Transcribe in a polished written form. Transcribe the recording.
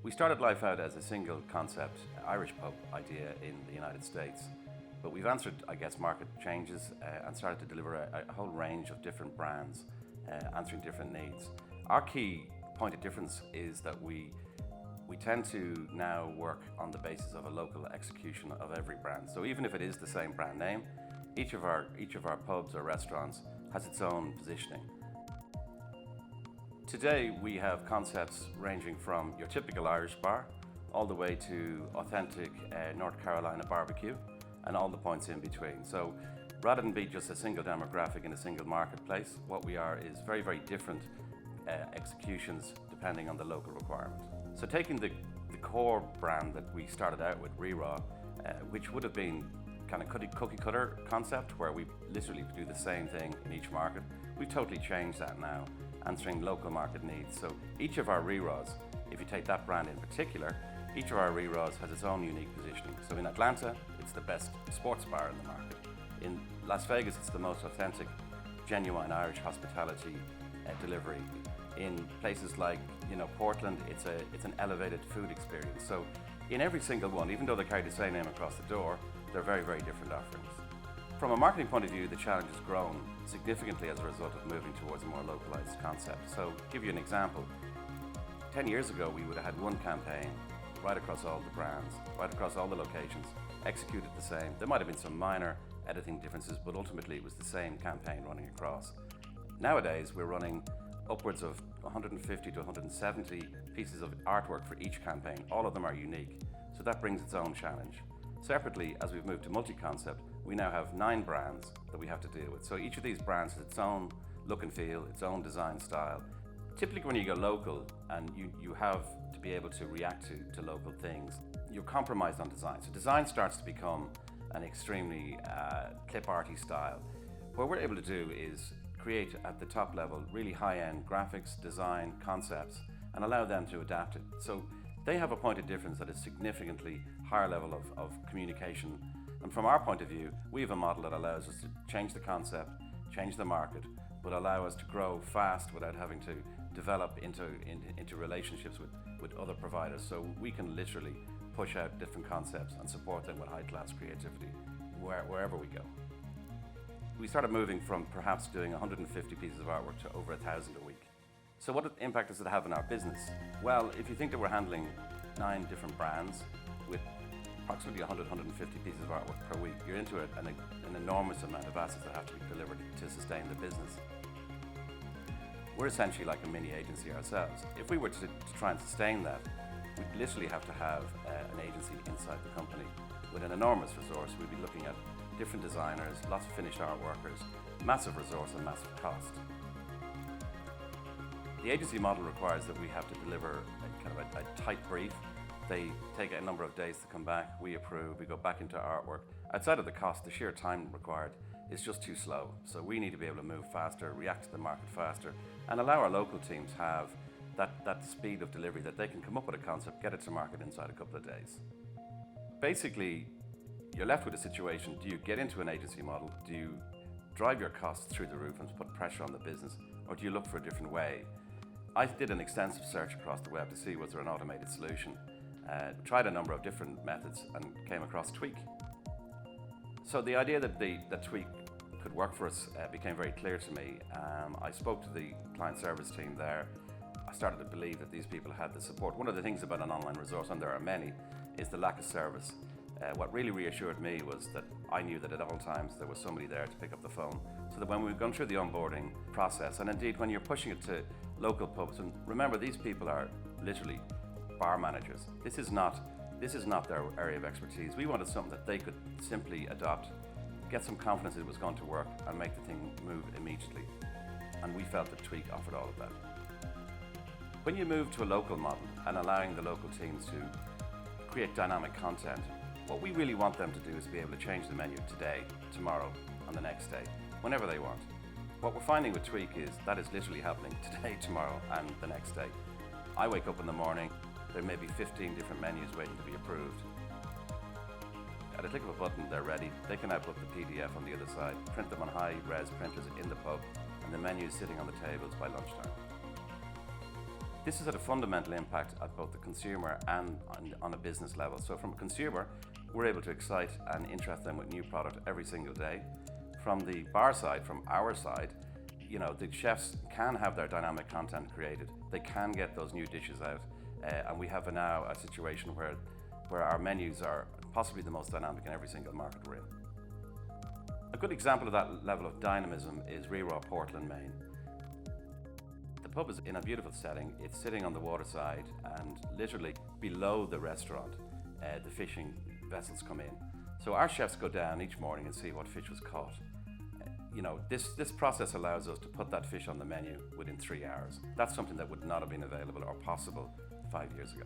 We started life out as a single concept Irish pub idea in the United States, but we've answered, I guess, market changes and started to deliver a whole range of different brands answering different needs. Our key point of difference is that we tend to now work on the basis of a local execution of every brand. So even if it is the same brand name, each of our pubs or restaurants has its own positioning. Today we have concepts ranging from your typical Irish bar all the way to authentic North Carolina barbecue and all the points in between. So rather than be just a single demographic in a single marketplace, what we are is very, very different executions depending on the local requirement. So taking the core brand that we started out with, Re-Raw, which would have been kind of cookie cutter concept where we literally do the same thing in each market, we've totally changed that now, answering local market needs. So each of our Re-Raws, if you take that brand in particular, each of our Re-Raws has its own unique positioning. So in Atlanta, it's the best sports bar in the market. In Las Vegas, it's the most authentic, genuine Irish hospitality delivery. In places like Portland, it's an elevated food experience. So in every single one, even though they carry the same name across the door, they're very, very different offerings. From a marketing point of view, the challenge has grown significantly as a result of moving towards a more localized concept. So to give you an example, 10 years ago we would have had one campaign right across all the brands, right across all the locations, executed the same. There might have been some minor editing differences, but ultimately it was the same campaign running across. Nowadays we're running upwards of 150 to 170 pieces of artwork for each campaign. All of them are unique, so that brings its own challenge. Separately, as we've moved to multi-concept, we now have 9 brands that we have to deal with. So each of these brands has its own look and feel, its own design style. Typically when you go local and you have to be able to react to local things, you're compromised on design. So design starts to become an extremely clip arty style. What we're able to do is create at the top level really high-end graphics, design, concepts, and allow them to adapt it. So they have a point of difference that is significantly higher level of communication. And from our point of view, we have a model that allows us to change the concept, change the market, but allow us to grow fast without having to develop into relationships with other providers. So we can literally push out different concepts and support them with high-class creativity wherever we go. We started moving from perhaps doing 150 pieces of artwork to over 1,000 a week. So what impact does it have on our business? Well, if you think that we're handling 9 different brands with approximately 150 pieces of artwork per week, you're into an enormous amount of assets that have to be delivered to sustain the business. We're essentially like a mini agency ourselves. If we were to try and sustain that, we'd literally have to have an agency inside the company with an enormous resource. We'd be looking at different designers, lots of finished art workers, massive resource and massive cost. The agency model requires that we have to deliver a tight brief. They take a number of days to come back, we approve, we go back into artwork. Outside of the cost, the sheer time required is just too slow. So we need to be able to move faster, react to the market faster, and allow our local teams have that speed of delivery that they can come up with a concept, get it to market inside a couple of days. Basically, you're left with a situation: do you get into an agency model? Do you drive your costs through the roof and put pressure on the business? Or do you look for a different way? I did an extensive search across the web to see was there an automated solution. Tried a number of different methods and came across Tweak. So the idea that Tweak could work for us became very clear to me. I spoke to the client service team there. I started to believe that these people had the support. One of the things about an online resource, and there are many, is the lack of service. What really reassured me was that I knew that at all times there was somebody there to pick up the phone, so that when we've gone through the onboarding process, and indeed when you're pushing it to local pubs, and remember, these people are literally bar managers. This is not their area of expertise. We wanted something that they could simply adopt, get some confidence it was going to work, and make the thing move immediately. And we felt that Tweak offered all of that. When you move to a local model and allowing the local teams to create dynamic content, what we really want them to do is be able to change the menu today, tomorrow, and the next day, whenever they want. What we're finding with Tweak is that is literally happening today, tomorrow, and the next day. I wake up in the morning, there may be 15 different menus waiting to be approved. At a click of a button, they're ready. They can now put the PDF on the other side, print them on high-res printers in the pub, and the menu is sitting on the tables by lunchtime. This has had a fundamental impact at both the consumer and on a business level. So from a consumer, we're able to excite and interest them with new product every single day. From the bar side, from our side, the chefs can have their dynamic content created. They can get those new dishes out, and we have now a situation where our menus are possibly the most dynamic in every single market we're in. A good example of that level of dynamism is Reraw, Portland, Maine. The pub is in a beautiful setting. It's sitting on the waterside, and literally below the restaurant, the fishing vessels come in. So our chefs go down each morning and see what fish was caught. This process allows us to put that fish on the menu within 3 hours. That's something that would not have been available or possible 5 years ago.